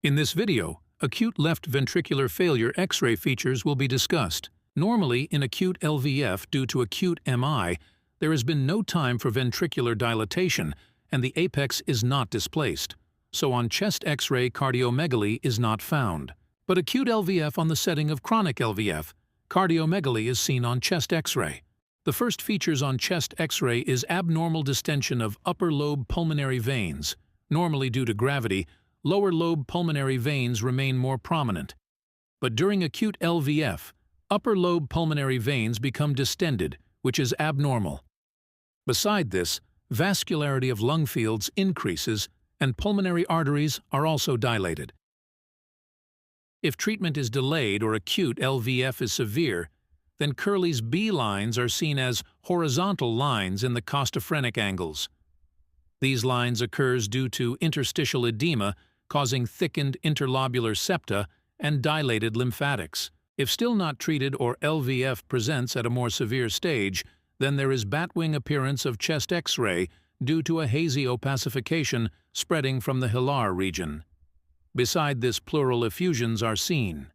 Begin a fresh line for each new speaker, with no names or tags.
In this video, acute left ventricular failure X-ray features will be discussed. Normally, in acute LVF due to acute MI, there has been no time for ventricular dilatation and the apex is not displaced. So on chest X-ray, cardiomegaly is not found. But acute LVF on the setting of chronic LVF, cardiomegaly is seen on chest X-ray. The first features on chest X-ray is abnormal distension of upper lobe pulmonary veins. Normally due to gravity, lower lobe pulmonary veins remain more prominent. But during acute LVF, upper lobe pulmonary veins become distended, which is abnormal. Beside this, vascularity of lung fields increases and pulmonary arteries are also dilated. If treatment is delayed or acute LVF is severe, then Curley's B lines are seen as horizontal lines in the costophrenic angles. These lines occurs due to interstitial edema causing thickened interlobular septa and dilated lymphatics. If still not treated or LVF presents at a more severe stage, then there is batwing appearance of chest X-ray due to a hazy opacification spreading from the hilar region. Beside this, pleural effusions are seen.